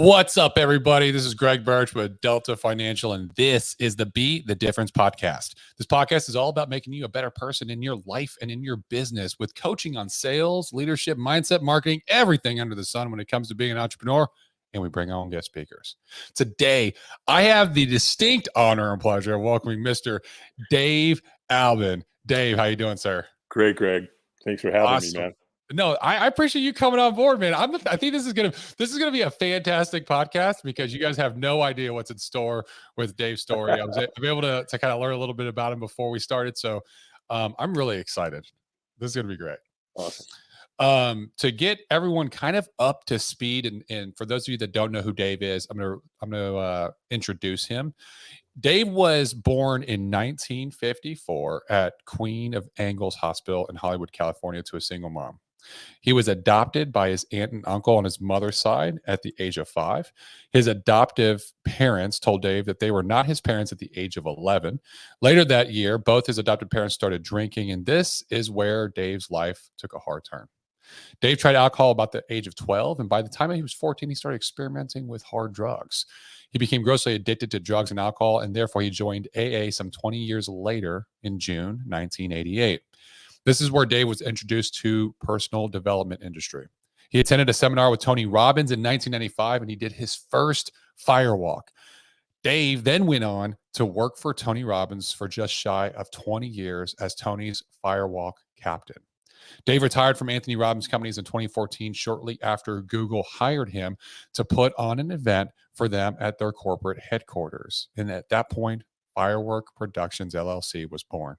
What's up, everybody? This is Greg Birch with Delta Financial, and this is the Be the Difference podcast. This podcast is all about making you a better person in your life and in your business with coaching on sales, leadership, mindset, marketing, everything under the sun when it comes to being an entrepreneur. And we bring our own guest speakers. Today, I have the distinct honor and pleasure of welcoming Mr. Dave Albin. Dave, how you doing, sir? Great, Greg. Thanks for having me, man. No, I appreciate you coming on board, man. I think this is gonna be a fantastic podcast because you guys have no idea what's in store with Dave's story. I'm able to kind of learn a little bit about him before we started, so I'm really excited. This is gonna be great. Awesome. To get everyone kind of up to speed, and for those of you that don't know who Dave is, I'm gonna introduce him. Dave was born in 1954 at Queen of Angles Hospital in Hollywood, California, to a single mom. He was adopted by his aunt and uncle on his mother's side at the age of 5. His adoptive parents told Dave that they were not his parents at the age of 11. Later that year, both his adopted parents started drinking, and this is where Dave's life took a hard turn. Dave tried alcohol about the age of 12, and by the time he was 14, he started experimenting with hard drugs. He became grossly addicted to drugs and alcohol, and therefore he joined AA some 20 years later in June 1988. This is where Dave was introduced to personal development industry. He attended a seminar with Tony Robbins in 1995, and he did his first Firewalk. Dave then went on to work for Tony Robbins for just shy of 20 years as Tony's Firewalk captain. Dave retired from Anthony Robbins Companies in 2014, shortly after Google hired him to put on an event for them at their corporate headquarters. And at that point, Firework Productions LLC was born.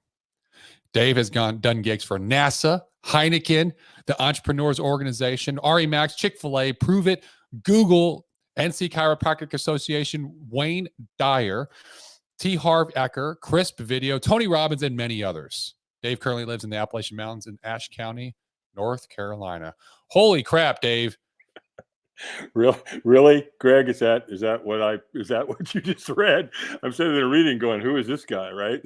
Dave has done gigs for NASA, Heineken, the Entrepreneurs Organization, RE/MAX, Chick-fil-A, Prove It, Google, NC Chiropractic Association, Wayne Dyer, T. Harv Eker, Crisp Video, Tony Robbins, and many others. Dave currently lives in the Appalachian Mountains in Ashe County, North Carolina. Holy crap, Dave. Really, Greg? Is that what you just read? I'm sitting there reading, going, "Who is this guy?" Right?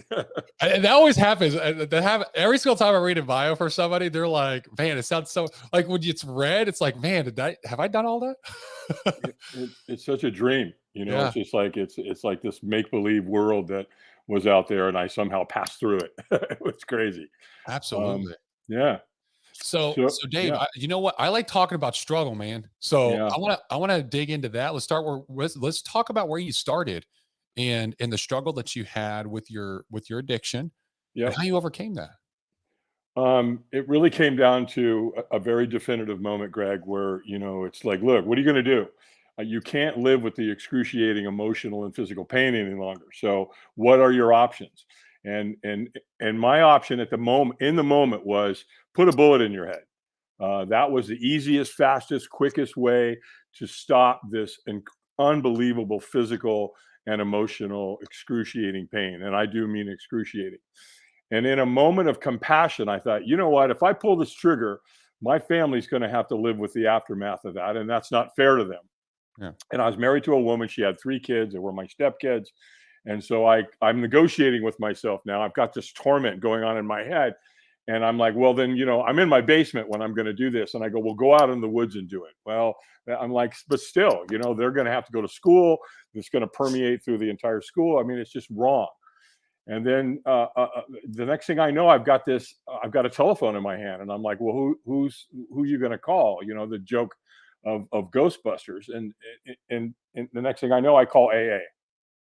And that always happens. Every single time I read a bio for somebody, they're like, "Man, it sounds so like when it's read, it's like, man, have I done all that?" It's such a dream, Yeah. It's just like it's like this make believe world that was out there, and I somehow passed through it. It was crazy. Absolutely. Yeah. So Dave, yeah. you know what? I like talking about struggle, man. So Yeah. I want to dig into that. Let's talk about where you started and the struggle that you had with your addiction and how you overcame that. It really came down to a very definitive moment, Greg, where, it's like, look, what are you going to do? You can't live with the excruciating emotional and physical pain any longer. So what are your options? And my option at the moment was put a bullet in your head. That was the easiest, fastest, quickest way to stop this unbelievable physical and emotional excruciating pain. And I do mean excruciating. And in a moment of compassion, I thought, you know what, if I pull this trigger, my family's going to have to live with the aftermath of that. And that's not fair to them. Yeah. And I was married to a woman. She had 3 kids. They were my stepkids. And so I'm negotiating with myself now. I've got this torment going on in my head. And I'm like, well, then, I'm in my basement when I'm going to do this. And I go, well, go out in the woods and do it. Well, I'm like, but still, they're going to have to go to school. It's going to permeate through the entire school. I mean, it's just wrong. And then the next thing I know, I've got a telephone in my hand, and I'm like, well, who you going to call? The joke of Ghostbusters. And the next thing I know, I call AA.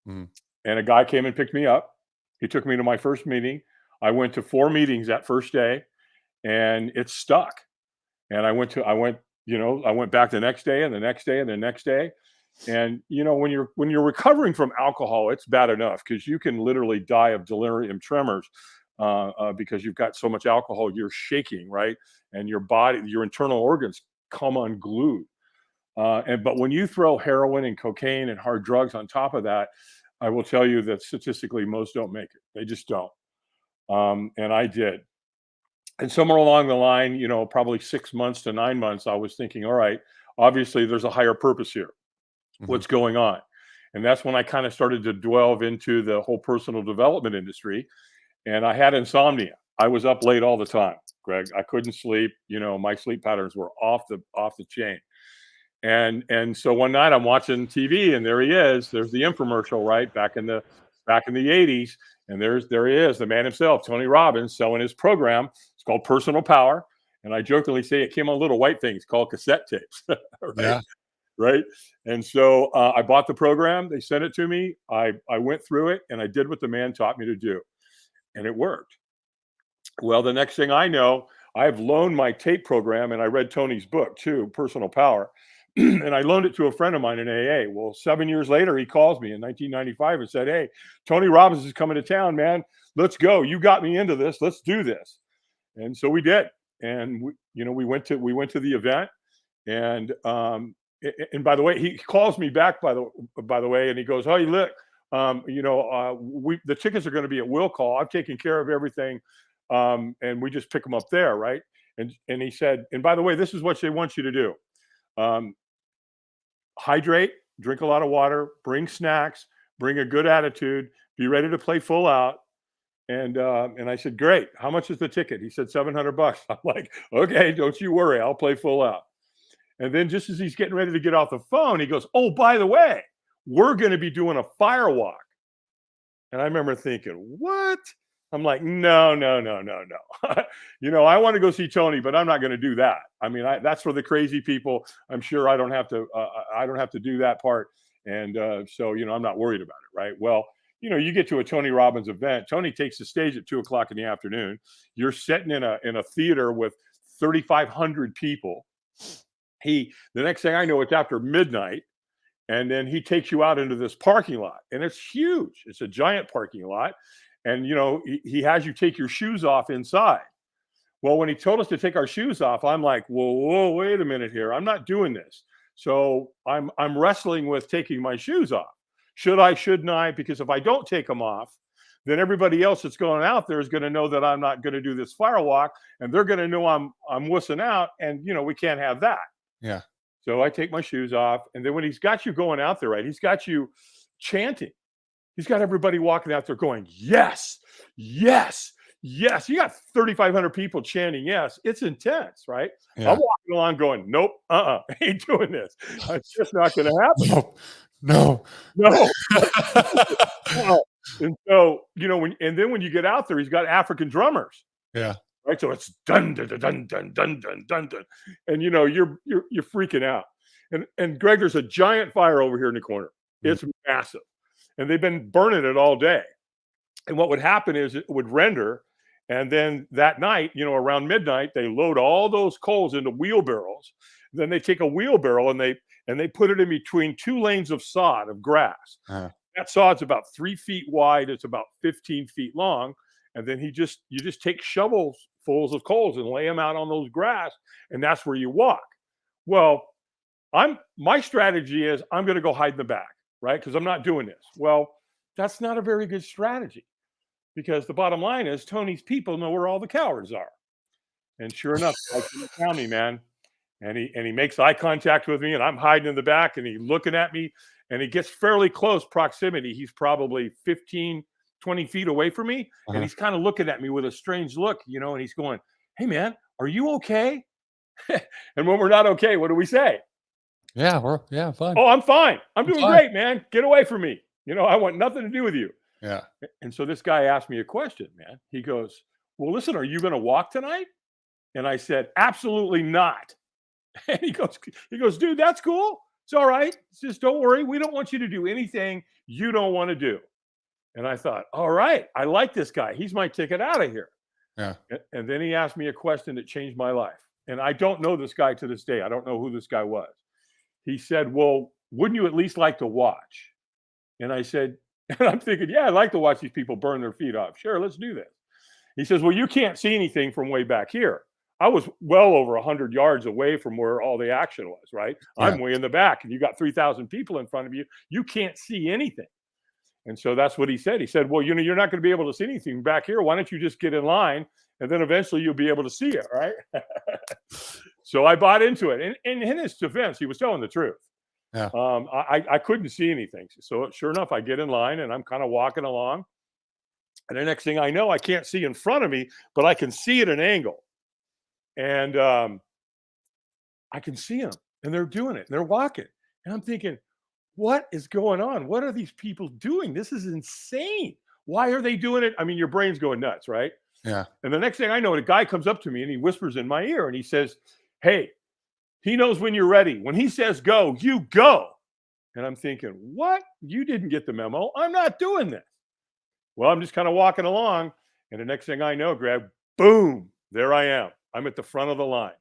Mm. And a guy came and picked me up. He took me to my first meeting. I went to 4 meetings that first day, and it stuck. And I went back the next day and the next day and the next day. And when you're recovering from alcohol, it's bad enough because you can literally die of delirium tremors because you've got so much alcohol, you're shaking, right? And your body, your internal organs come unglued. But when you throw heroin and cocaine and hard drugs on top of that, I will tell you that statistically most don't make it. They just don't. And I did. And somewhere along the line, probably 6 months to 9 months, I was thinking, all right, obviously there's a higher purpose here. Mm-hmm. What's going on? And that's when I kind of started to delve into the whole personal development industry. And I had insomnia. I was up late all the time, Greg. I couldn't sleep. My sleep patterns were off the chain. And so one night I'm watching TV, and there he is. There's the infomercial, right? Back in the 80s. And there he is, the man himself, Tony Robbins, selling his program. It's called Personal Power. And I jokingly say it came on little white things called cassette tapes. Right? Yeah. Right. And so I bought the program. They sent it to me. I went through it, and I did what the man taught me to do. And it worked. Well, the next thing I know, I've loaned my tape program, and I read Tony's book too, Personal Power. And I loaned it to a friend of mine in AA. Well, 7 years later, he calls me in 1995 and said, "Hey, Tony Robbins is coming to town, man. Let's go. You got me into this. Let's do this." And so we did. And we went to the event. And by the way, he calls me back by the way, and he goes, "Oh, look, the tickets are going to be at will call. I've taken care of everything, and we just pick them up there, right?" And he said, "And by the way, this is what they want you to do. Hydrate, drink a lot of water, bring snacks, bring a good attitude, be ready to play full out." And I said, "Great. How much is the ticket?" He said, $700. I'm like, "Okay, don't you worry. I'll play full out." And then just as he's getting ready to get off the phone, he goes, "Oh, by the way, we're going to be doing a firewalk." And I remember thinking, "What?" I'm like, no. I want to go see Tony, but I'm not going to do that. I mean, that's for the crazy people. I'm sure I don't have to do that part. And so, I'm not worried about it. Right. Well, you get to a Tony Robbins event. Tony takes the stage at 2:00 in the afternoon. You're sitting in a theater with 3,500 people. The next thing I know, it's after midnight. And then he takes you out into this parking lot, and it's huge. It's a giant parking lot. And, he has you take your shoes off inside. Well, when he told us to take our shoes off, I'm like, whoa, wait a minute here. I'm not doing this. So I'm wrestling with taking my shoes off. Should I, shouldn't I? Because if I don't take them off, then everybody else that's going out there is going to know that I'm not going to do this firewalk, and they're going to know I'm wussing out. And, we can't have that. Yeah. So I take my shoes off. And then when he's got you going out there, right, he's got you chanting. He's got everybody walking out there going, "Yes, yes, yes." You got 3,500 people chanting yes. It's intense, right? Yeah. I'm walking along going, "Nope, ain't doing this. It's just not going to happen." No. And so, when you get out there, he's got African drummers. Yeah. Right. So it's dun dun dun dun dun dun dun dun dun. And you're freaking out. And Greg, there's a giant fire over here in the corner. It's massive. And they've been burning it all day. And what would happen is it would render. And then that night, around midnight, they load all those coals into wheelbarrows. Then they take a wheelbarrow and they put it in between two lanes of sod, of grass. Uh-huh. That sod's about 3 feet wide. It's about 15 feet long. And then you just take shovels fulls of coals and lay them out on those grass. And that's where you walk. Well, my strategy is I'm going to go hide in the back, right? Because I'm not doing this. Well, that's not a very good strategy, because the bottom line is Tony's people know where all the cowards are. And sure enough, I found me, man. And he makes eye contact with me, and I'm hiding in the back, and he's looking at me, and he gets fairly close proximity. He's probably 15, 20 feet away from me. Uh-huh. And he's kind of looking at me with a strange look, and he's going, "Hey, man, are you okay?" And when we're not okay, what do we say? Yeah, fine. "Oh, I'm fine. I'm doing great, man. Get away from me. I want nothing to do with you." Yeah. And so this guy asked me a question, man. He goes, "Well, listen, are you going to walk tonight?" And I said, "Absolutely not." And he goes, "Dude, that's cool. It's all right. Just don't worry. We don't want you to do anything you don't want to do." And I thought, all right, I like this guy. He's my ticket out of here. Yeah. And then he asked me a question that changed my life. And I don't know this guy to this day. I don't know who this guy was. He said, "Well, wouldn't you at least like to watch?" And I said, and I'm thinking, yeah, I'd like to watch these people burn their feet off. Sure, let's do this. He says, "Well, you can't see anything from way back here." I was well over 100 yards away from where all the action was, right? Yeah. I'm way in the back, and you got 3,000 people in front of you. You can't see anything. And so that's what he said. He said, "Well, you're not going to be able to see anything back here. Why don't you just get in line, and then eventually you'll be able to see it," right? So I bought into it. And in his defense, he was telling the truth. Yeah. I couldn't see anything. So sure enough, I get in line, and I'm kind of walking along. And the next thing I know, I can't see in front of me, but I can see at an angle. And I can see him. and they're doing it. They're walking. And I'm thinking, what is going on? What are these people doing? This is insane. Why are they doing it? I mean, your brain's going nuts, right? Yeah. And the next thing I know, a guy comes up to me and he whispers in my ear and he says, hey, he knows when you're ready. When he says go, you go. And I'm thinking, what? You didn't get the memo. I'm not doing this. Well, I'm just kind of walking along. And the next thing I know, Greg, boom, there I am. I'm at the front of the line.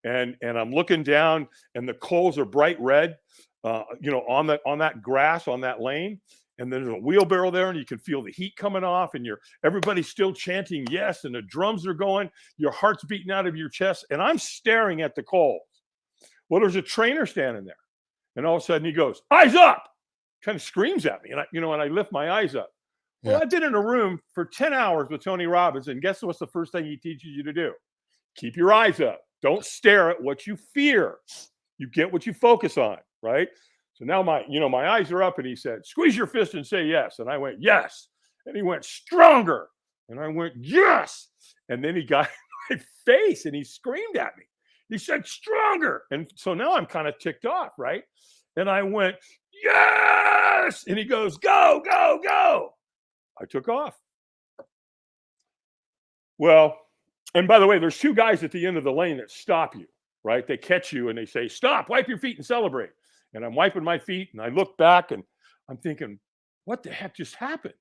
And I'm looking down and the coals are bright red, on that grass, on that lane. And there's a wheelbarrow there and you can feel the heat coming off and everybody's still chanting yes. And the drums are going, your heart's beating out of your chest. And I'm staring at the coals. Well, there's a trainer standing there. And all of a sudden he goes, eyes up, kind of screams at me. And I lift my eyes up. Well, I've been in a room for 10 hours with Tony Robbins. And guess what's the first thing he teaches you to do? Keep your eyes up. Don't stare at what you fear. You get what you focus on, right? So now my eyes are up and he said, squeeze your fist and say yes. And I went, yes. And he went, stronger. And I went, yes. And then he got in my face and he screamed at me. He said, stronger. And so now I'm kind of ticked off, right? And I went, yes. And he goes, go, go, go. I took off. Well, and by the way, there's two guys at the end of the lane that stop you, right? They catch you and they say, stop, wipe your feet and celebrate. And I'm wiping my feet and I look back and I'm thinking, what the heck just happened?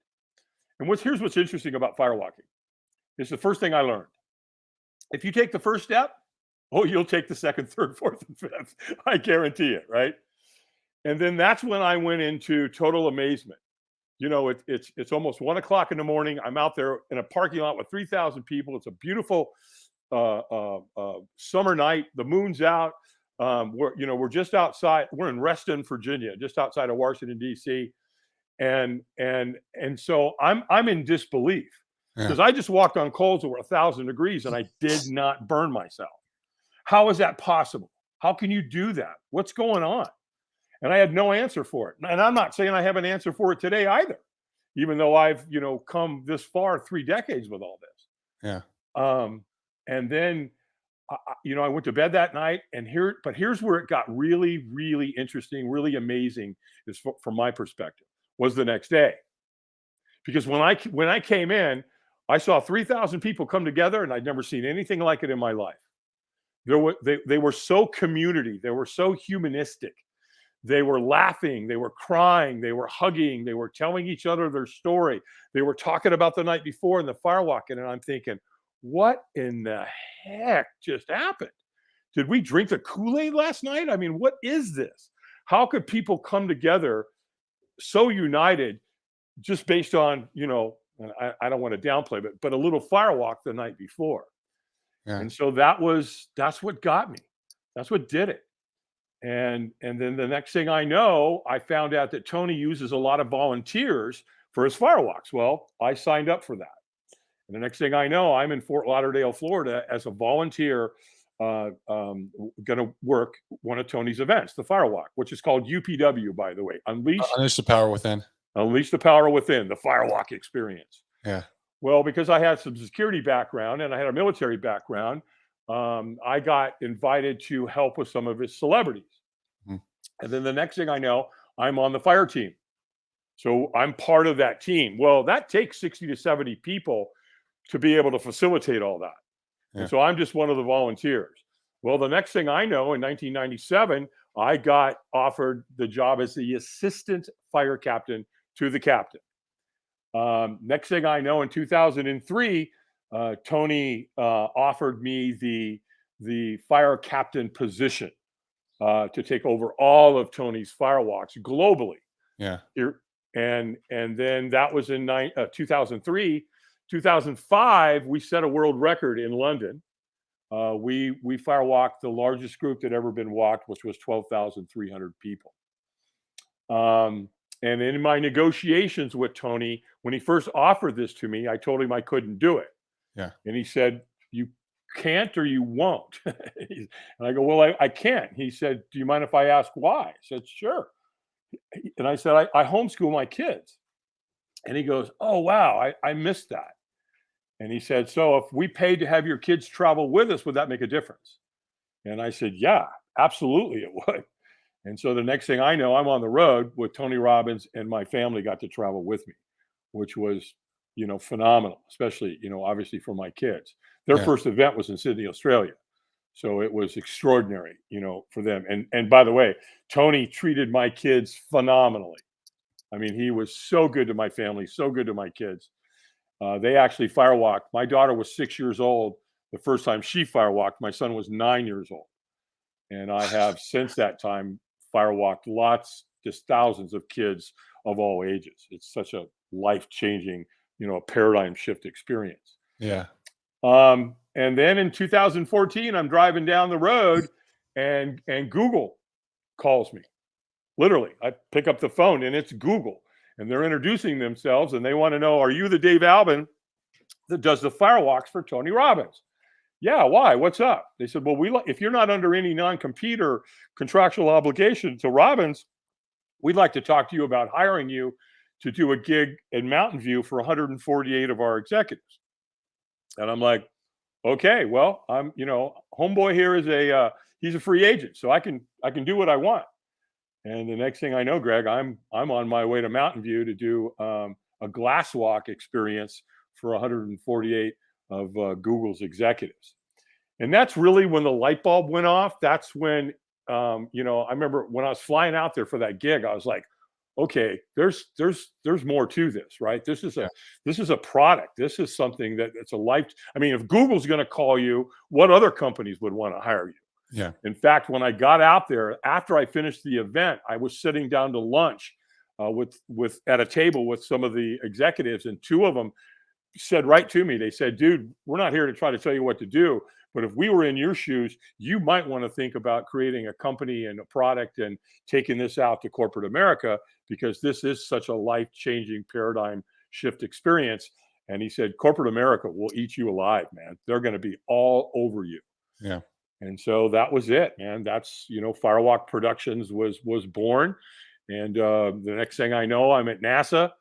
And here's what's interesting about firewalking. It's the first thing I learned. If you take the first step, you'll take the second, third, fourth, and fifth. I guarantee it, right? And then that's when I went into total amazement. It's almost 1 o'clock in the morning. I'm out there in a parking lot with 3,000 people. It's a beautiful summer night. The moon's out. We're just outside. We're in Reston, Virginia, just outside of Washington, D.C. And so I'm in disbelief because I just walked on coals that were 1,000 degrees and I did not burn myself. How is that possible? How can you do that? What's going on? And I had no answer for it. And I'm not saying I have an answer for it today either, even though I've, come this far 3 decades with all this. Yeah. And then, I went to bed that night but here's where it got really, really interesting, really amazing from my perspective was the next day. Because when I came in, I saw 3,000 people come together and I'd never seen anything like it in my life. They were so community. They were so humanistic. They were laughing, they were crying, they were hugging, they were telling each other their story. They were talking about the night before and the firewalking. And I'm thinking, what in the heck just happened? Did we drink the Kool-Aid last night? I mean, what is this? How could people come together so united just based on, I don't want to downplay, but a little firewalk the night before. Yeah. And so that's what got me. That's what did it. And then the next thing I know, I found out that Tony uses a lot of volunteers for his firewalks. Well, I signed up for that. And the next thing I know, I'm in Fort Lauderdale, Florida as a volunteer, going to work one of Tony's events, the Firewalk, which is called UPW, by the way. Unleash the Power Within. Unleash the Power Within, the Firewalk experience. Yeah. Well, because I had some security background and I had a military background, I got invited to help with some of his celebrities. And then the next thing I know, I'm on the fire team. So I'm part of that team. Well, that takes 60 to 70 people to be able to facilitate all that. Yeah. And so I'm just one of the volunteers. Well, the next thing I know, in 1997, I got offered the job as the assistant fire captain to the captain. Next thing I know, in 2003, Tony offered me the fire captain position to take over all of Tony's firewalks globally. Yeah. And then that was in 2003. 2005, we set a world record in London. We firewalked the largest group that ever been walked, which was 12,300 people. And in my negotiations with Tony, when he first offered this to me, I told him I couldn't do it. Yeah. And he said, you can't or you won't. And I go, well, I can't. He said, do you mind if I ask why? I said, sure. And I said, I homeschool my kids. And he goes, oh, wow, I missed that. And he said, so if we paid to have your kids travel with us, would that make a difference? And I said, yeah. Absolutely, it would. And so the next thing I know, I'm on the road with Tony Robbins, and my family got to travel with me, which was, phenomenal, especially, obviously for my kids. Their Yeah. first event was in Sydney, Australia. So it was extraordinary, for them. And by the way, Tony treated my kids phenomenally. I mean, he was so good to my family, so good to my kids. They actually firewalked. My daughter was 6 years old the first time she firewalked. My son was 9 years old. And I have since that time firewalked lots, just thousands of kids of all ages. It's such a life-changing, a paradigm shift experience. Yeah. And then in 2014, I'm driving down the road and Google calls me. Literally, I pick up the phone and it's Google, and they're introducing themselves, and they want to know, are you the Dave Albin that does the firewalks for Tony Robbins? Yeah, why? What's up? They said, well, if you're not under any non-compete or contractual obligation to Robbins, we'd like to talk to you about hiring you to do a gig in Mountain View for 148 of our executives. And I'm like, okay, well, I'm, homeboy here is he's a free agent, so I can do what I want. And the next thing I know, Greg, I'm on my way to Mountain View to do a glass walk experience for 148 of Google's executives. And that's really when the light bulb went off. That's when, I remember when I was flying out there for that gig, I was like, okay, there's more to this, right? This is a product. This is something it's a life. I mean, if Google's going to call you, what other companies would want to hire you? Yeah. In fact, when I got out there, after I finished the event, I was sitting down to lunch with at a table with some of the executives, and two of them said right to me, they said, dude, we're not here to try to tell you what to do, but if we were in your shoes, you might want to think about creating a company and a product and taking this out to corporate America, because this is such a life-changing paradigm shift experience. And he said, corporate America will eat you alive, man. They're going to be all over you. Yeah. And so that was it, man. That's, Firewalk Productions was born. And the next thing I know, I'm at NASA.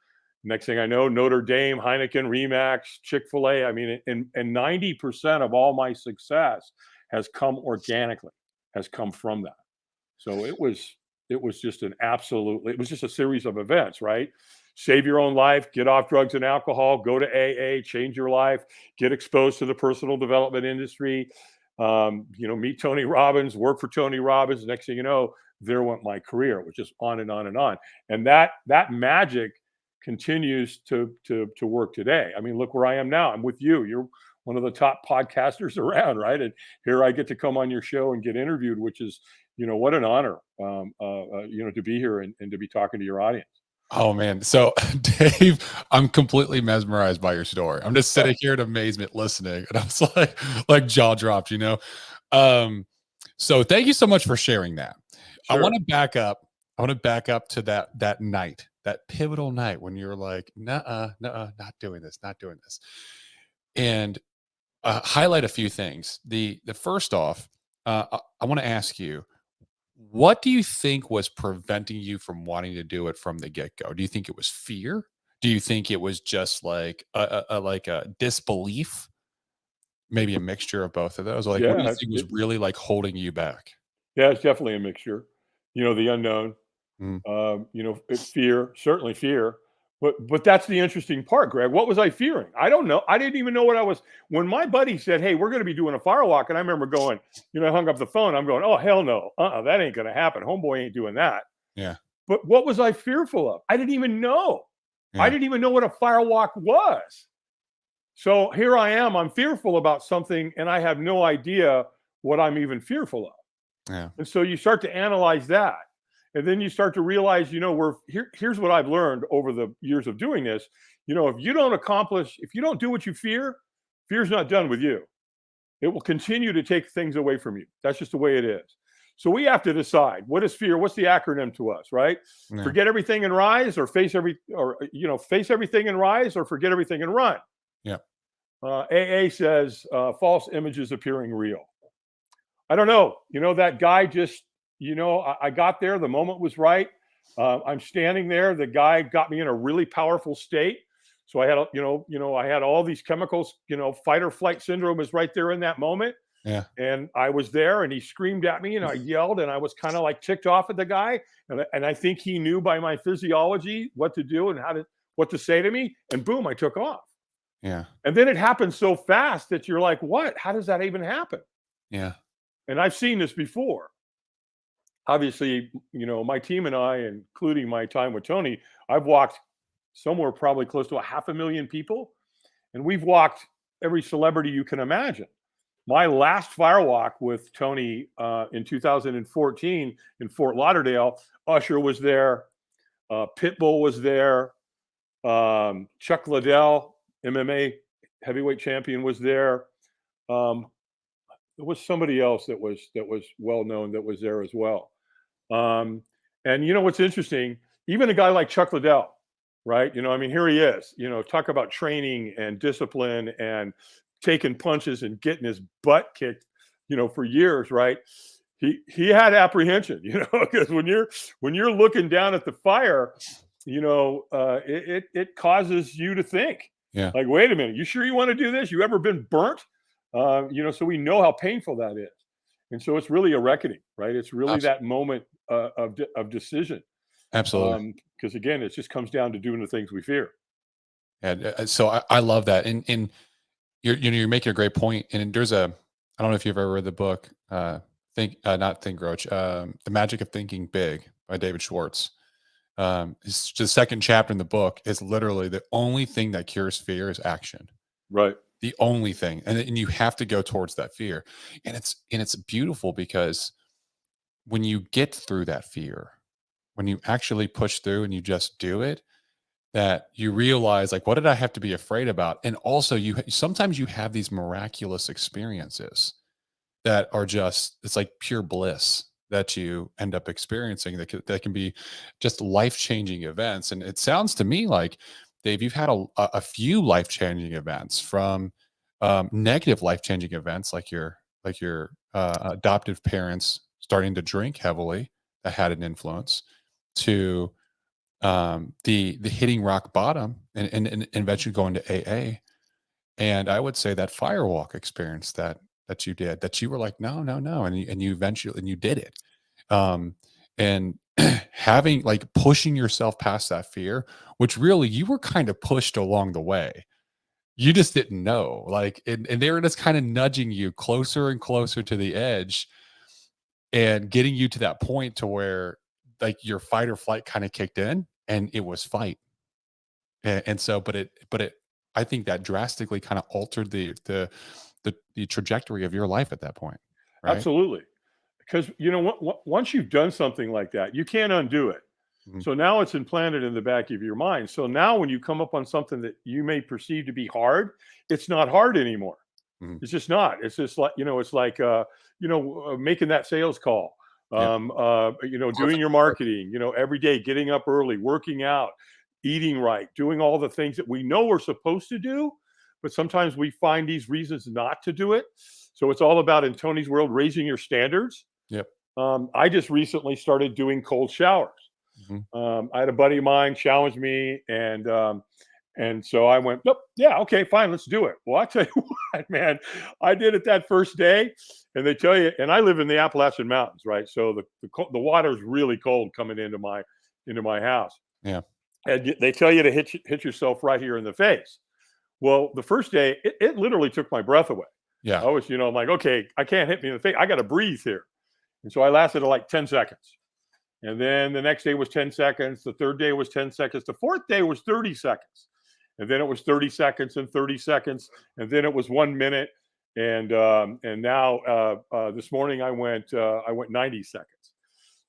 Next thing I know, Notre Dame, Heineken, Remax, Chick-fil-A. I mean, and 90% of all my success has come organically, has come from that. So it was just it was just a series of events, right? Save your own life, get off drugs and alcohol, go to AA, change your life, get exposed to the personal development industry, meet Tony Robbins, work for Tony Robbins. Next thing you know, there went my career, which is on and on and on. And that magic continues to work today. I mean, look where I am now. I'm with you. You're one of the top podcasters around, right? And here I get to come on your show and get interviewed, which is, what an honor, to be here and to be talking to your audience. Oh man. So Dave, I'm completely mesmerized by your story. I'm just sitting here in amazement listening. And I was like jaw dropped, So thank you so much for sharing that. Sure. I want to back up to that night, that pivotal night when you're like, nuh-uh, not doing this. And highlight a few things. The first off, I want to ask you, what do you think was preventing you from wanting to do it from the get-go? Do you think it was fear? Do you think it was just like a disbelief? Maybe a mixture of both of those? Like, what do you think was really like holding you back? Yeah, it's definitely a mixture. The unknown, fear, certainly fear. But that's the interesting part, Greg. What was I fearing? I don't know. I didn't even know what I was. When my buddy said, hey, we're going to be doing a firewalk, and I remember going, I hung up the phone. I'm going, oh, hell no. That ain't going to happen. Homeboy ain't doing that. Yeah. But what was I fearful of? I didn't even know. Yeah. I didn't even know what a firewalk was. So here I am. I'm fearful about something, and I have no idea what I'm even fearful of. Yeah. And so you start to analyze that. And then you start to realize, here's what I've learned over the years of doing this. If you don't do what you fear, fear's not done with you. It will continue to take things away from you. That's just the way it is. So we have to decide, what is fear? What's the acronym to us, right? Yeah. Forget everything and rise, or face everything and rise, or forget everything and run. Yeah. AA says false images appearing real. I don't know. That guy just, I got there. The moment was right. I'm standing there. The guy got me in a really powerful state. So I had, I had all these chemicals, fight or flight syndrome is right there in that moment. Yeah. And I was there, and he screamed at me, and I yelled, and I was kind of like ticked off at the guy. And I think he knew by my physiology what to do and what to say to me. And boom, I took off. Yeah. And then it happened so fast that you're like, what? How does that even happen? Yeah. And I've seen this before. Obviously, my team and I, including my time with Tony, I've walked somewhere probably close to 500,000 people. And we've walked every celebrity you can imagine. My last Firewalk with Tony in 2014 in Fort Lauderdale, Usher was there, Pitbull was there, Chuck Liddell, MMA heavyweight champion, was there. There was somebody else that was well known that was there as well. And what's interesting, even a guy like Chuck Liddell, right? Here he is, talk about training and discipline and taking punches and getting his butt kicked, for years, right? He had apprehension, because when you're looking down at the fire, it causes you to think, Yeah. like, wait a minute, you sure you want to do this? You ever been burnt? So we know how painful that is. And so it's really a reckoning, right? It's really that moment of decision. Absolutely. Because again, it just comes down to doing the things we fear. And so I love that. And you're making a great point. And I don't know if you've ever read the book, not Think Roach, The Magic of Thinking Big by David Schwartz. It's the second chapter in the book is literally the only thing that cures fear is action. Right. The only thing. And you have to go towards that fear. And it's beautiful because when you get through that fear, when you actually push through and you just do it, that you realize, like, what did I have to be afraid about? And also sometimes you have these miraculous experiences that are it's like pure bliss that you end up experiencing that can be just life-changing events. And it sounds to me like, Dave, you've had a few life-changing events, from negative life-changing events like your adoptive parents starting to drink heavily, that had an influence, to the hitting rock bottom and eventually going to AA. And I would say that Firewalk experience that you did, that you were like, no, and you eventually, and you did it. And having, like, pushing yourself past that fear, which really you were kind of pushed along the way. You just didn't know, like, and they were just kind of nudging you closer and closer to the edge and getting you to that point to where, like, your fight or flight kind of kicked in, and it was fight. And so, but I think that drastically kind of altered the trajectory of your life at that point, right? Absolutely. Because once you've done something like that, you can't undo it. Mhm. So now it's implanted in the back of your mind. So now when you come up on something that you may perceive to be hard, it's not hard anymore. Mhm. It's just not. It's just like, it's like making that sales call. Yeah. Doing your marketing, every day, getting up early, working out, eating right, doing all the things that we know we're supposed to do, but sometimes we find these reasons not to do it. So it's all about, in Tony's world, raising your standards. Yep. I just recently started doing cold showers. Mhm. I had a buddy of mine challenge me, and so I went, nope, yeah, okay, fine, let's do it. Well, I tell you what, man, I did it that first day, and they tell you, and I live in the Appalachian Mountains, right? So the water is really cold coming into my house. Yeah. And they tell you to hit yourself right here in the face. Well, the first day, it literally took my breath away. Yeah. I was, I'm like, okay, I can't hit me in the face. I got to breathe here. And so I lasted like 10 seconds. And then the next day was 10 seconds. The third day was 10 seconds. The fourth day was 30 seconds. And then it was 30 seconds and 30 seconds. And then it was 1 minute. And now this morning I went 90 seconds.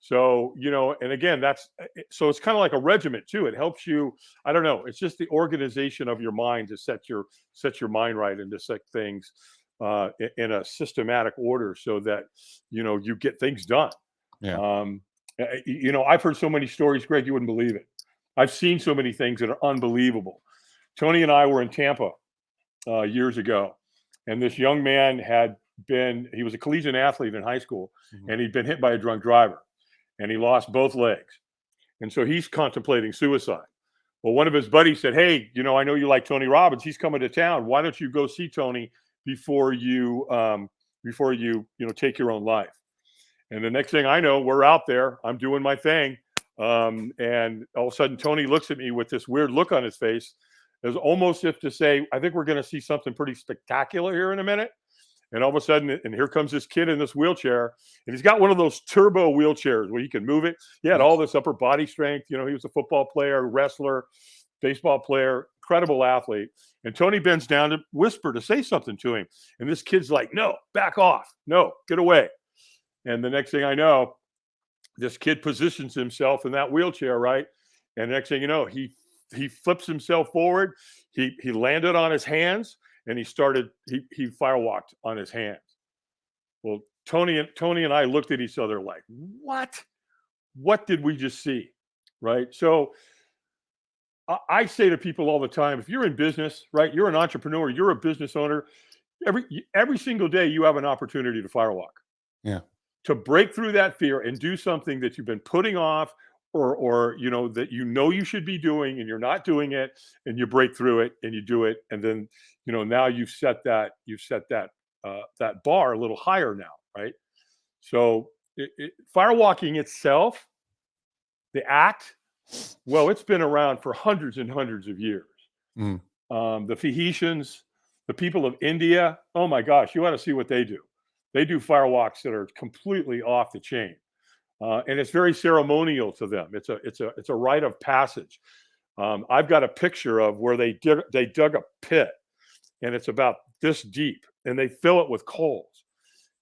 So, and again, so it's kind of like a regiment too. It helps you. I don't know. It's just the organization of your mind to set your mind right and to set things in a systematic order so that, you get things done. Yeah. I've heard so many stories, Greg, you wouldn't believe it. I've seen so many things that are unbelievable. Tony and I were in Tampa years ago, and this young man he was a collegiate athlete in high school, Mhm. and he'd been hit by a drunk driver, and he lost both legs. And so he's contemplating suicide. Well, one of his buddies said, hey, I know you like Tony Robbins. He's coming to town. Why don't you go see Tony before you before you take your own life. And the next thing I know, we're out there. I'm doing my thing. And all of a sudden, Tony looks at me with this weird look on his face, as almost if to say, I think we're going to see something pretty spectacular here in a minute. And all of a sudden, and here comes this kid in this wheelchair, and he's got one of those turbo wheelchairs where he can move it. He had all this upper body strength. He was a football player, wrestler, baseball player, incredible athlete. And Tony bends down to whisper, to say something to him. And this kid's like, no, back off. No, get away. And the next thing I know, this kid positions himself in that wheelchair, right? And the next thing you know, he flips himself forward. He landed on his hands, and he firewalked on his hands. Well, Tony and I looked at each other like, what did we just see? Right? So I say to people all the time, if you're in business, right, you're an entrepreneur, you're a business owner, every single day you have an opportunity to firewalk. Yeah. To break through that fear and do something that you've been putting off, or that you should be doing and you're not doing it, and you break through it and you do it, and then now you've set that that bar a little higher now, right? So firewalking itself, the act, well, it's been around for hundreds and hundreds of years. The Tahitians, the people of India, oh my gosh, you ought to see what they do. They do firewalks that are completely off the chain. And it's very ceremonial to them. It's a rite of passage. I've got a picture of where they dug a pit, and it's about this deep, and they fill it with coals.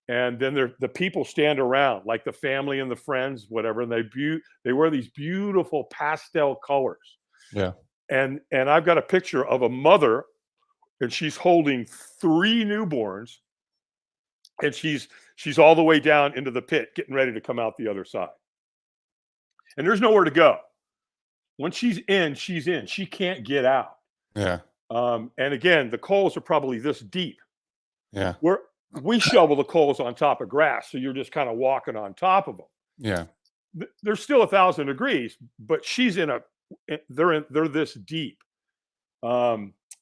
And then the people stand around, like the family and the friends, whatever, and they wear these beautiful pastel colors. Yeah. And I've got a picture of a mother, and she's holding 3 newborns, and she's all the way down into the pit, getting ready to come out the other side. And there's nowhere to go. When she's in, she's in. She can't get out. Yeah. And again, the coals are probably this deep. Yeah. We shovel the coals on top of grass, so you're just kind of walking on top of them. Yeah. There's still 1,000 degrees, but they're this deep.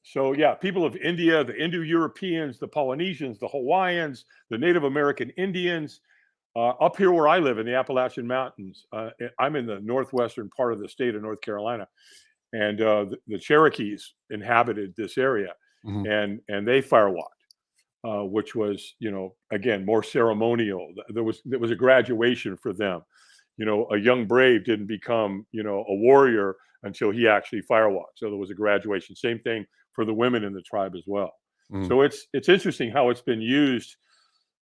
So yeah, people of India, the Indo-Europeans, the Polynesians, the Hawaiians, the Native American Indians, up here where I live in the Appalachian Mountains. I'm in the northwestern part of the state of North Carolina, and the Cherokees inhabited this area, and they firewalked, which was, again, more ceremonial. There was a graduation for them. A young brave didn't become, a warrior until he actually firewalked. So there was a graduation. Same thing for the women in the tribe as well. So it's interesting how it's been used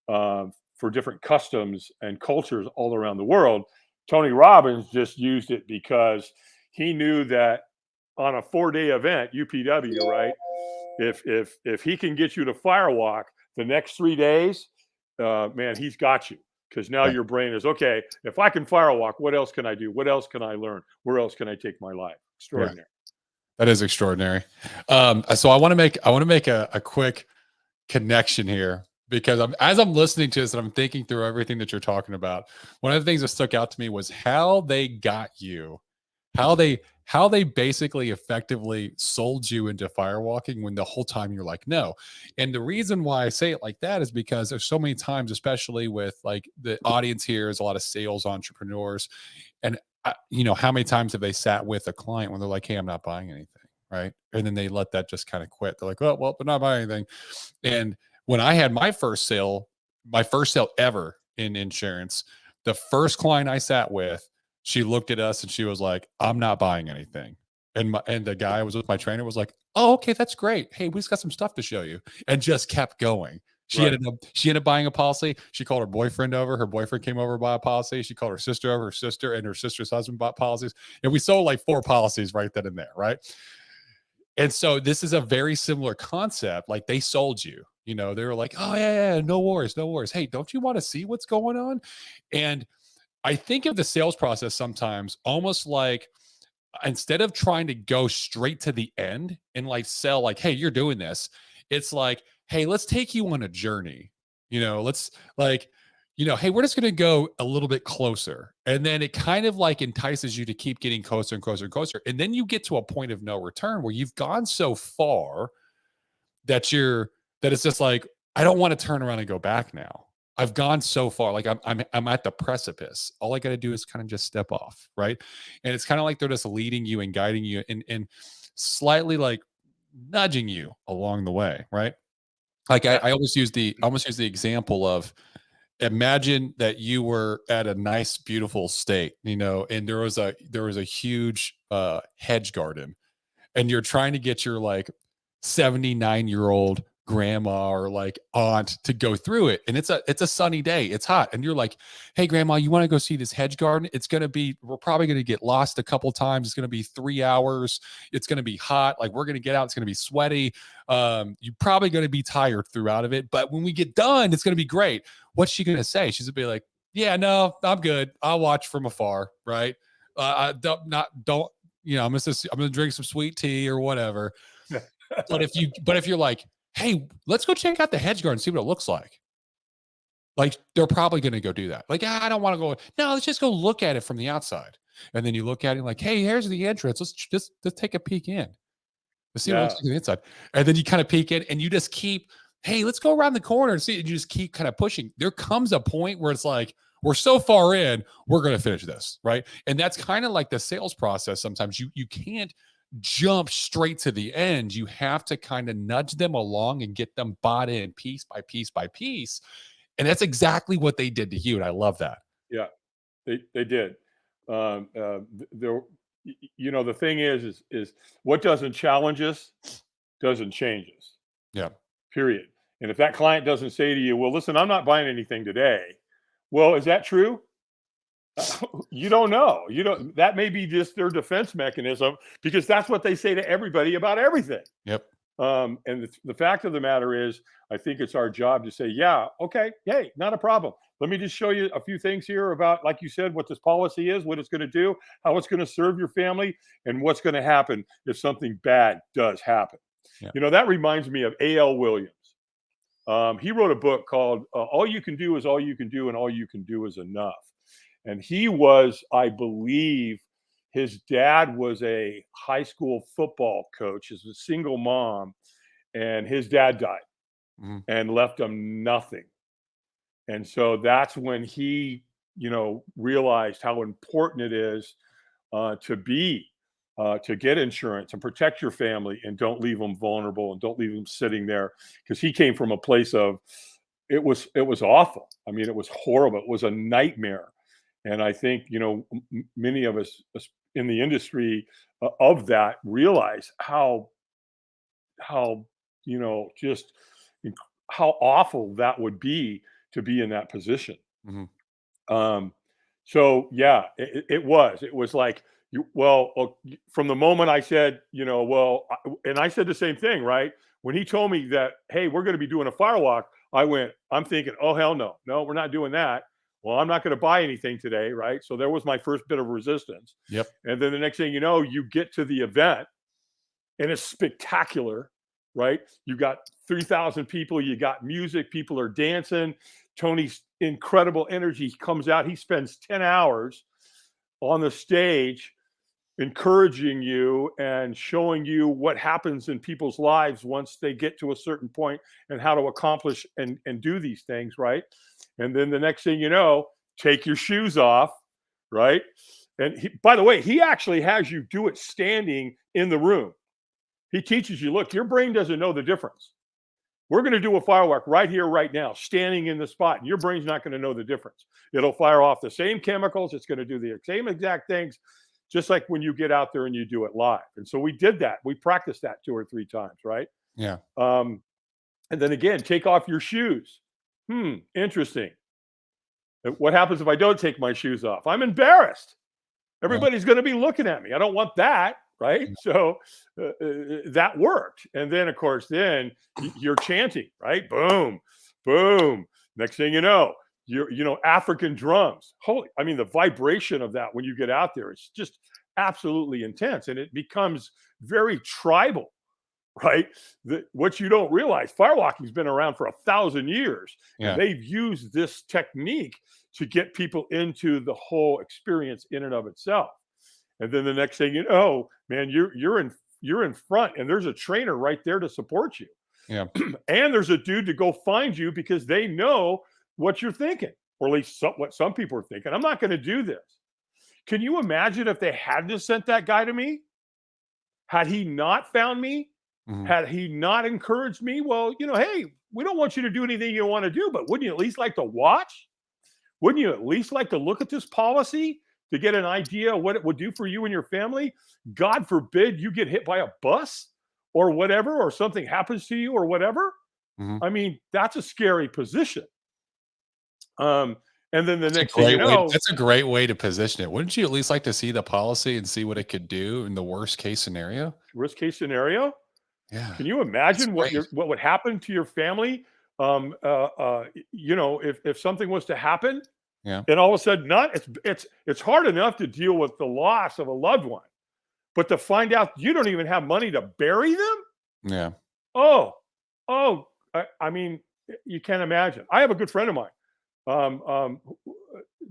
for different customs and cultures all around the world. Tony Robbins just used it because he knew that on a 4-day event, UPW, right? If he can get you to firewalk the next 3 days, man, he's got you. Because now your brain is, okay, if I can firewalk, what else can I do? What else can I learn? Where else can I take my life? Extraordinary. Yeah. That is extraordinary. So I want to make a quick connection here, because as I'm listening to this and I'm thinking through everything that you're talking about, one of the things that stuck out to me was how they got you, how they basically effectively sold you into firewalking when the whole time you're like, no. And the reason why I say it like that is because there's so many times, especially with like the audience here is a lot of sales entrepreneurs. And how many times have they sat with a client when they're like, hey, I'm not buying anything. Right. And then they let that just kind of quit. They're like, oh, well, they're not buying anything. And when I had my first sale ever in insurance, the first client I sat with, she looked at us and she was like, I'm not buying anything. And the guy I was with, my trainer, was like, oh, okay, that's great. Hey, we just got some stuff to show you. And just kept going. She ended up buying a policy. She called her boyfriend over. Her boyfriend came over to buy a policy. She called her sister over. Her sister and her sister's husband bought policies. And we sold like 4 policies right then and there. Right. And so this is a very similar concept. Like they sold you, they were like, oh yeah, no worries. Hey, don't you want to see what's going on? And I think of the sales process sometimes almost like, instead of trying to go straight to the end and like sell like, hey, you're doing this. It's like, hey, let's take you on a journey. Let's like, hey, we're just going to go a little bit closer. And then it kind of like entices you to keep getting closer and closer and closer. And then you get to a point of no return where you've gone so far that it's just like, I don't want to turn around and go back now. I've gone so far. Like I'm at the precipice. All I got to do is kind of just step off, right? And it's kind of like they're just leading you and guiding you and slightly like nudging you along the way, right? Like I almost use the example of, imagine that you were at a nice, beautiful state, and there was a huge hedge garden, and you're trying to get your like 79-year-old grandma or like aunt to go through it, and it's a sunny day, it's hot, and you're like, hey grandma, you want to go see this hedge garden? We're probably going to get lost a couple times, it's going to be 3 hours, it's going to be hot, like we're going to get out, it's going to be sweaty, you're probably going to be tired throughout of it, but when we get done, it's going to be great. What's she going to say? She's going to be like, yeah, no, I'm good, I'll watch from afar, right? I don't I'm gonna drink some sweet tea or whatever. But if you're like, hey, let's go check out the hedge garden, see what it looks like they're probably going to go do that. Like, I don't want to go. No, let's just go look at it from the outside. And then you look at it like, hey, here's the entrance. Let's take a peek in. Let's see what it looks like on the inside. And then you kind of peek in and you just keep, hey, let's go around the corner and see. And you just keep kind of pushing. There comes a point where it's like, we're so far in, we're going to finish this, right? And that's kind of like the sales process. Sometimes you can't jump straight to the end. You have to kind of nudge them along and get them bought in piece by piece by piece. And that's exactly what they did to you. And I love that. Yeah, they did. There, the thing is what doesn't challenge us doesn't change us. Yeah. Period. And if that client doesn't say to you, well, listen, I'm not buying anything today. Well, is that true? You don't know. That may be just their defense mechanism, because that's what they say to everybody about everything. Yep. And the fact of the matter is, I think it's our job to say, yeah, okay, hey, not a problem. Let me just show you a few things here about, like you said, what this policy is, what it's going to do, how it's going to serve your family, and what's going to happen if something bad does happen. Yeah. That reminds me of A.L. Williams. He wrote a book called All You Can Do Is All You Can Do, and All You Can Do Is Enough. And he was, I believe, his dad was a high school football coach. He's a single mom, and his dad died and left him nothing. And so that's when he, realized how important it is to get insurance and protect your family, and don't leave them vulnerable, and don't leave them sitting there, because he came from a place of, it was awful. I mean, it was horrible. It was a nightmare. And I think, many of us in the industry of that realize how just how awful that would be to be in that position. So yeah, it was like, from the moment I said, and I said the same thing, right? When he told me that, hey, we're going to be doing a firewalk, I'm thinking, oh, hell no, we're not doing that. Well, I'm not going to buy anything today, right? So there was my first bit of resistance. Yep. And then the next thing you know, you get to the event, and it's spectacular, right? You got 3,000 people, you got music, people are dancing. Tony's incredible energy comes out. He spends 10 hours on the stage encouraging you and showing you what happens in people's lives once they get to a certain point, and how to accomplish and do these things, right? And then the next thing you know, take your shoes off, right? And by the way, he actually has you do it standing in the room. He teaches you, look, your brain doesn't know the difference. We're going to do a firework right here, right now, standing in the spot. And your brain's not going to know the difference. It'll fire off the same chemicals. It's going to do the same exact things, just like when you get out there and you do it live. And so we did that. We practiced that 2 or 3 times, right? Yeah. And then again, take off your shoes. Interesting. What happens if I don't take my shoes off? I'm embarrassed. Everybody's going to be looking at me. I don't want that, right? So that worked. And then, of course, you're chanting, right? Boom, boom. Next thing you know, African drums. The vibration of that when you get out there, it's just absolutely intense. And it becomes very tribal, right? What you don't realize, firewalking's been around for 1,000 years. Yeah. And they've used this technique to get people into the whole experience in and of itself. And then the next thing you know, man, you're in front, and there's a trainer right there to support you. Yeah. And there's a dude to go find you because they know what you're thinking, or at least what some people are thinking. I'm not going to do this. Can you imagine if they hadn't have sent that guy to me? Had he not found me? Mhm. Had he not encouraged me? Well, hey, we don't want you to do anything you want to do, but wouldn't you at least like to watch? Wouldn't you at least like to look at this policy to get an idea of what it would do for you and your family? God forbid you get hit by a bus or whatever, or something happens to you or whatever. Mhm. I mean, that's a scary position. Um, and then the That's a next thing you great way know, that's a great way to position it. Wouldn't you at least like to see the policy and see what it could do in the worst case scenario? worst case scenario, Yeah. can you That's imagine great. what would happen to your family? If something was to happen, Yeah. and all of a sudden, it's hard enough to deal with the loss of a loved one, but to find out you don't even have money to bury them. Yeah. Oh, I mean, you can't imagine. I have a good friend of mine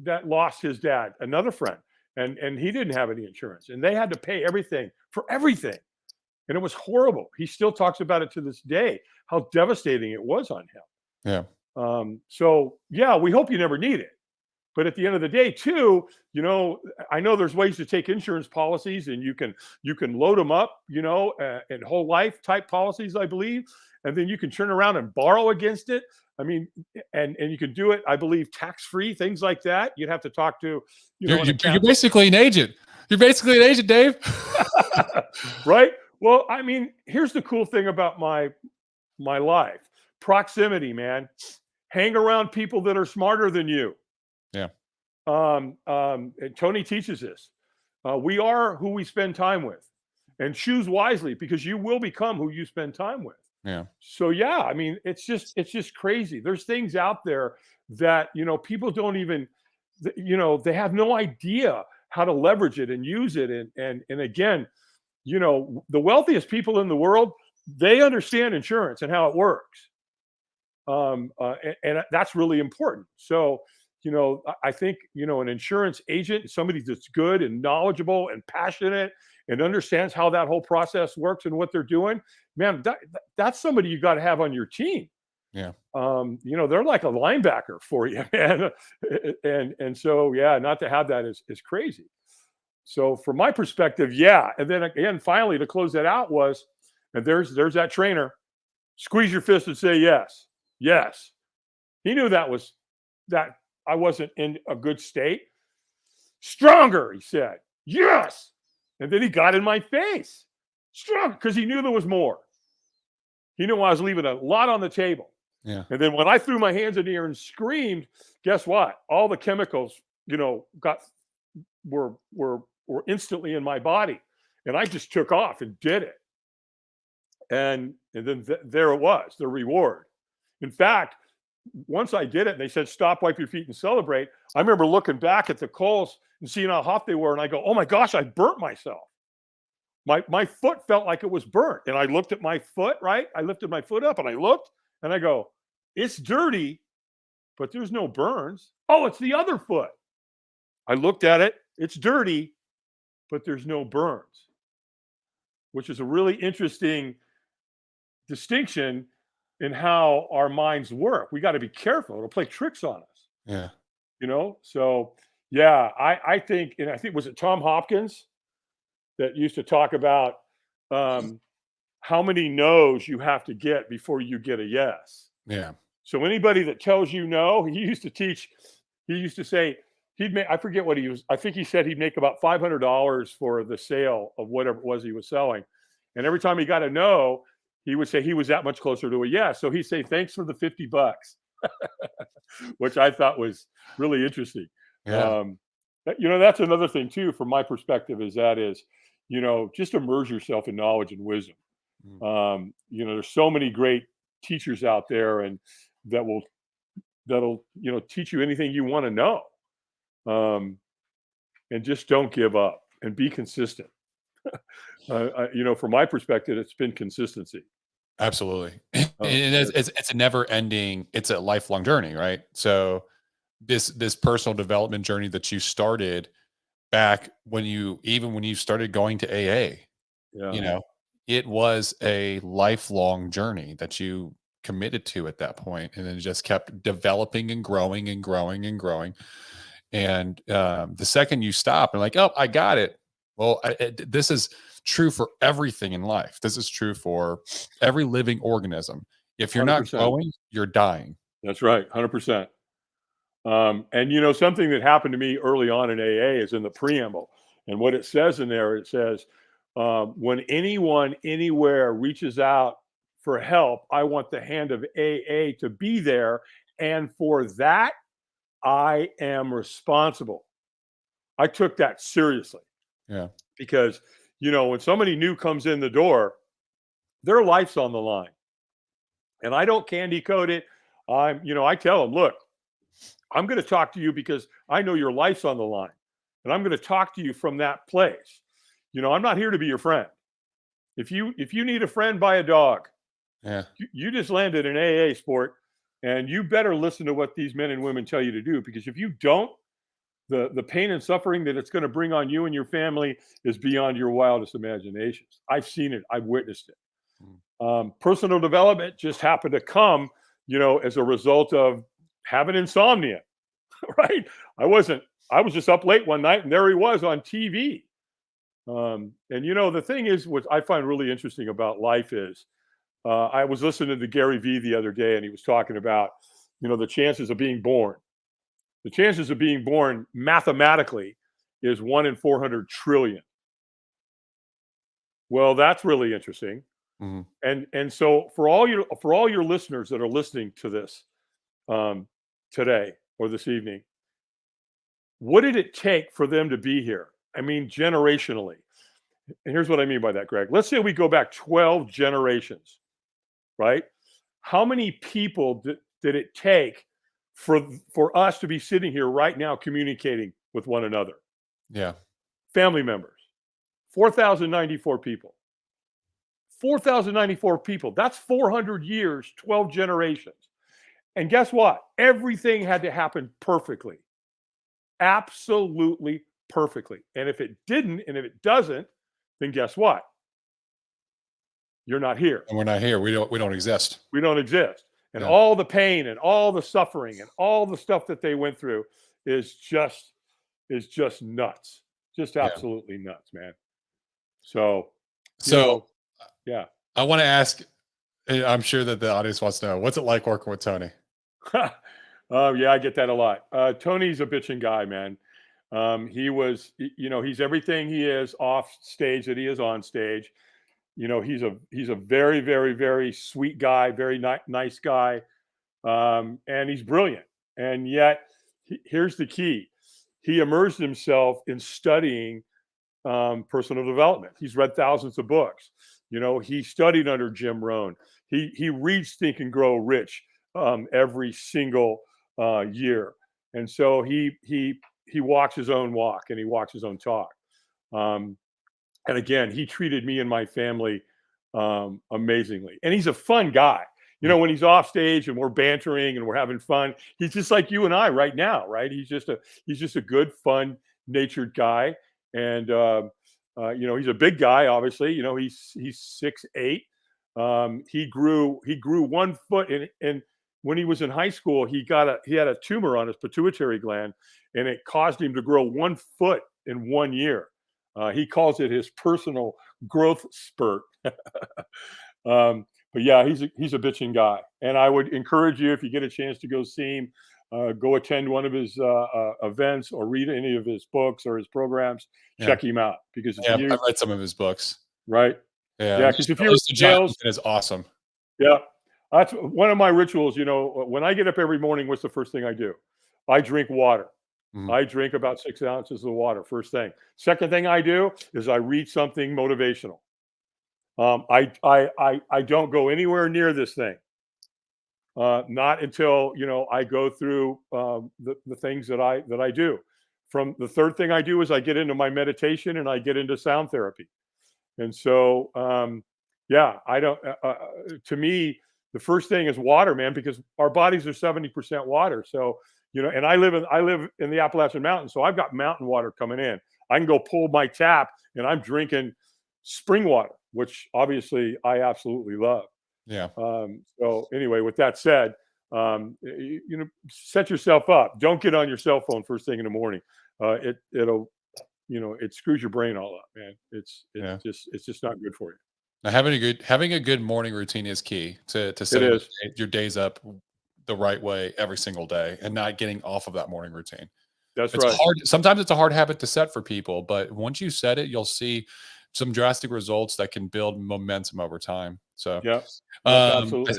that lost his dad, another friend, and he didn't have any insurance, and they had to pay everything for everything, and it was horrible. He still talks about it to this day, how devastating it was on him. Yeah. So yeah, we hope you never need it. But at the end of the day, too, I know there's ways to take insurance policies, and you can load them up, in whole life type policies, I believe, and then you can turn around and borrow against it. I mean, and you can do it, I believe, tax free, things like that. You'd have to talk to, You're an you're accountant, basically an agent. You're basically an agent, Dave. right? Well, I mean, here's the cool thing about my life: proximity, man. Hang around people that are smarter than you. Yeah. And Tony teaches this. We are who we spend time with, and choose wisely, because you will become who you spend time with. Yeah. So yeah, I mean, it's just crazy. There's things out there that people don't even, they have no idea how to leverage it and use it. And again, the wealthiest people in the world, they understand insurance and how it works. And that's really important. So, I think, an insurance agent, somebody that's good and knowledgeable and passionate and understands how that whole process works and what they're doing, man, that's somebody you got to have on your team. Yeah. They're like a linebacker for you, man. And so, yeah, not to have that is crazy. So from my perspective, yeah. And then again, finally, to close that out was, and there's that trainer, squeeze your fist and say yes. Yes. He knew that I wasn't in a good state. Stronger, he said. Yes. And then he got in my face. Strong, because he knew there was more. He knew I was leaving a lot on the table. Yeah. And then when I threw my hands in the air and screamed, guess what? All the chemicals, were instantly in my body. And I just took off and did it. And then there it was, the reward. In fact, once I did it, and they said, stop, wipe your feet, and celebrate. I remember looking back at the coals and seeing how hot they were. And I go, oh my gosh, I burnt myself. My foot felt like it was burnt. And I looked at my foot, right? I lifted my foot up and I looked and I go, it's dirty, but there's no burns. Oh, it's the other foot. I looked at it. It's dirty, but there's no burns, which is a really interesting distinction in how our minds work. We got to be careful. It'll play tricks on us, Yeah. So yeah, I think, and I think, was it Tom Hopkins that used to talk about how many no's you have to get before you get a yes. Yeah. So anybody that tells you no, he used to say he'd make, I forget what he was, I think he said he'd make about $500 for the sale of whatever it was he was selling. And every time he got a no, he would say he was that much closer to a yes. So he'd say, thanks for the $50, which I thought was really interesting. Yeah. That's another thing too, from my perspective, just immerse yourself in knowledge and wisdom. There's so many great teachers out there, and that'll teach you anything you want to know. And just don't give up and be consistent. From my perspective, it's been consistency. Absolutely. And it's a never ending, it's a lifelong journey, right? So this personal development journey that you started back when you started going to AA, Yeah. it was a lifelong journey that you committed to at that point, and then it just kept developing and growing and growing and growing. And the second you stop and like, oh, I got it. Well, this is true for everything in life. This is true for every living organism. If you're not 100%. growing, you're dying. That's right. 100%. And something that happened to me early on in AA is in the preamble. And what it says in there, it says, when anyone anywhere reaches out for help, I want the hand of AA to be there. And for that, I am responsible. I took that seriously Yeah. because, when somebody new comes in the door, their life's on the line. And I don't candy coat it. I tell them, look, I'm going to talk to you because I know your life's on the line. And I'm going to talk to you from that place. I'm not here to be your friend. If you need a friend, buy a dog. Yeah. You just landed an AA sport, and you better listen to what these men and women tell you to do, because if you don't, the pain and suffering that it's going to bring on you and your family is beyond your wildest imaginations. I've seen it. I've witnessed it. Personal development just happened to come, as a result of having insomnia, right? I was just up late one night, and there he was on TV. And the thing is, what I find really interesting about life is, I was listening to Gary Vee the other day, and he was talking about, the chances of being born. The chances of being born mathematically is 1 in 400 trillion. Well, that's really interesting. Mm-hmm. And so for all your listeners that are listening to this today or this evening, what did it take for them to be here? I mean, generationally. And here's what I mean by that, Greg. Let's say we go back 12 generations, right? How many people did it take for us to be sitting here right now communicating with one another? Yeah. Family members, 4,094 people. 4,094 people. That's 400 years, 12 generations. And guess what? Everything had to happen perfectly. Absolutely perfectly. And if it didn't, and if it doesn't, then guess what? You're not here. And we're not here. We don't exist. We don't exist. And Yeah. all the pain and all the suffering and all the stuff that they went through is just nuts. Just absolutely nuts, man. So yeah. I want to ask, I'm sure that the audience wants to know, what's it like working with Tony? Yeah, I get that a lot. Tony's a bitching guy, man. He's everything he is off stage that he is on stage. He's a very, very, very sweet guy, very nice guy. And he's brilliant. And yet here's the key. He immersed himself in studying personal development. He's read thousands of books. He studied under Jim Rohn. He reads Think and Grow Rich every single year. And so he walks his own walk, and he walks his own talk. And again, he treated me and my family amazingly. And he's a fun guy. When he's off stage and we're bantering and we're having fun, he's just like you and I right now, right? He's just a good, fun natured guy. And, he's a big guy, obviously. He's 6'8". He grew 1 foot, and when he was in high school, he had a tumor on his pituitary gland, and it caused him to grow 1 foot in 1 year. He calls it his personal growth spurt. But yeah, he's a bitching guy, and I would encourage you, if you get a chance to go see him, go attend one of his events or read any of his books or his programs. Check him out, because I've read some of his books. Right? Yeah, because if you're sales, is awesome. Yeah, that's one of my rituals. When I get up every morning, what's the first thing I do? I drink water. I drink about 6 ounces of water first thing. Second thing I do is I read something motivational. I don't go anywhere near this thing. Not until I go through the things that I do. From the third thing I do is I get into my meditation, and I get into sound therapy. And so I don't. To me, the first thing is water, man, because our bodies are 70% water. So and I live in the Appalachian Mountains, so I've got mountain water coming in. I can go pull my tap, and I'm drinking spring water. which obviously I absolutely love. Yeah. So anyway, with that said, set yourself up. Don't get on your cell phone first thing in the morning. It'll, it screws your brain all up, man. Yeah. It's just not good for you. Now, having a good morning routine is key to It setting is. your days up the right way every single day and not getting off of that morning routine. That's It's right. hard. Sometimes it's a hard habit to set for people, but once you set it, you'll see some drastic results that can build momentum over time. So, Yeah. Yep. Absolutely.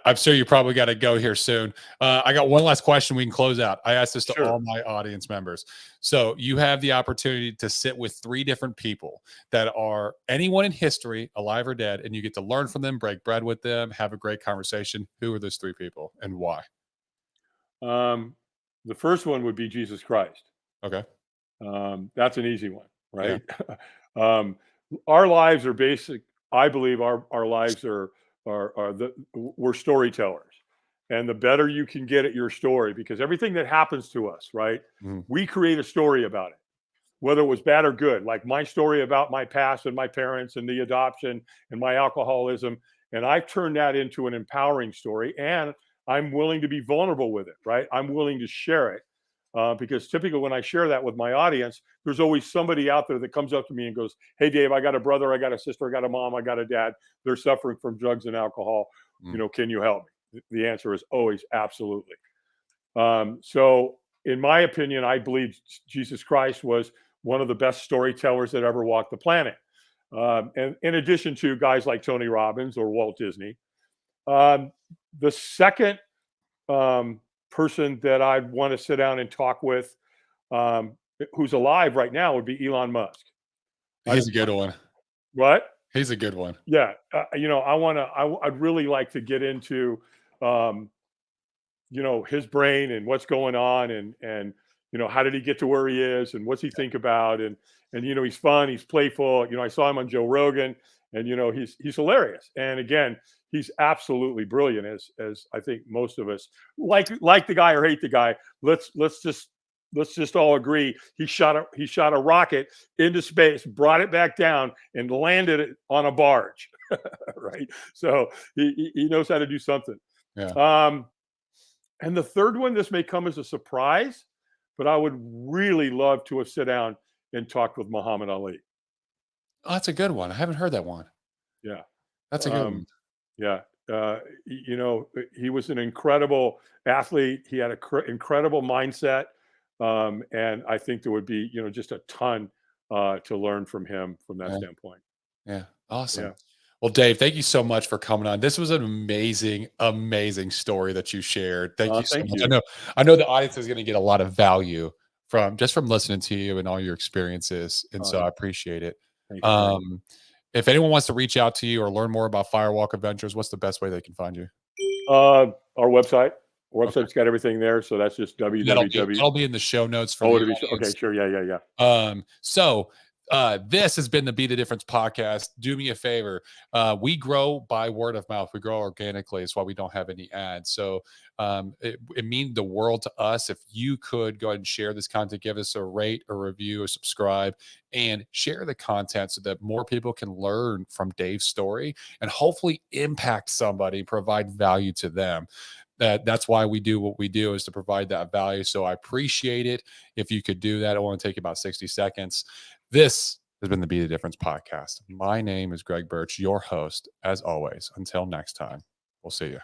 I'm sure you probably got to go here soon. I got one last question we can close out. I asked this to Sure. all my audience members. So you have the opportunity to sit with 3 different people that are anyone in history, alive or dead, and you get to learn from them, break bread with them, have a great conversation. Who are those 3 people and why? The first one would be Jesus Christ. Okay. That's an easy one, Yeah. right? um, our lives are basic. I believe our lives we're storytellers, and the better you can get at your story, because everything that happens to us, right, Mhm. we create a story about it, whether it was bad or good. Like my story about my past and my parents and the adoption and my alcoholism, and I've turned that into an empowering story, and I'm willing to be vulnerable with it, right? I'm willing to share it. Because typically when I share that with my audience, there's always somebody out there that comes up to me and goes, "Hey, Dave, I got a brother, I got a sister, I got a mom, I got a dad. They're suffering from drugs and alcohol. Mm. Can you help me?" The answer is always absolutely. So, in my opinion, I believe Jesus Christ was one of the best storytellers that ever walked the planet. And in addition to guys like Tony Robbins or Walt Disney, um, the second person that I'd want to sit down and talk with, um, who's alive right now, would be Elon Musk. I, He's a good one. what? He's a good one. Yeah, I'd really like to get into, um, his brain and what's going on, and how did he get to where he is, and what's he think about, and he's fun, he's playful. I saw him on Joe Rogan, and he's hilarious. And again, he's absolutely brilliant, as I think most of us like the guy or hate the guy. Let's just all agree he shot a rocket into space, brought it back down, and landed it on a barge. Right? So he knows how to do something. Yeah. And the third one, this may come as a surprise, but I would really love to have sit down and talked with Muhammad Ali. Oh, that's a good one. I haven't heard that one. Yeah. That's a good one. Yeah. He was an incredible athlete. He had an incredible mindset. And I think there would be, just a ton to learn from him from that Yeah. standpoint. Yeah. Awesome. Yeah. Well, Dave, thank you so much for coming on. This was an amazing, amazing story that you shared. Thank you so Thank much. you. I know the audience is going to get a lot of value from listening to you and all your experiences. And so I appreciate it. Thank you. If anyone wants to reach out to you or learn more about Firewalk Adventures, what's the best way they can find you? Our website. Our website's got everything there. So that's just www. That'll be in the show notes for Oh, the it'll be audience. okay. Sure. Yeah. This has been the Be the Difference podcast. Do me a favor. We grow by word of mouth. We grow organically. It's why we don't have any ads. So it means the world to us if you could go ahead and share this content, give us a rate, a review, a subscribe, and share the content so that more people can learn from Dave's story and hopefully impact somebody, provide value to them. That's why we do what we do, is to provide that value. So I appreciate it. If you could do that, it will only take about 60 seconds. This has been the Be the Difference podcast. My name is Greg Birch, your host, as always. Until next time, we'll see you.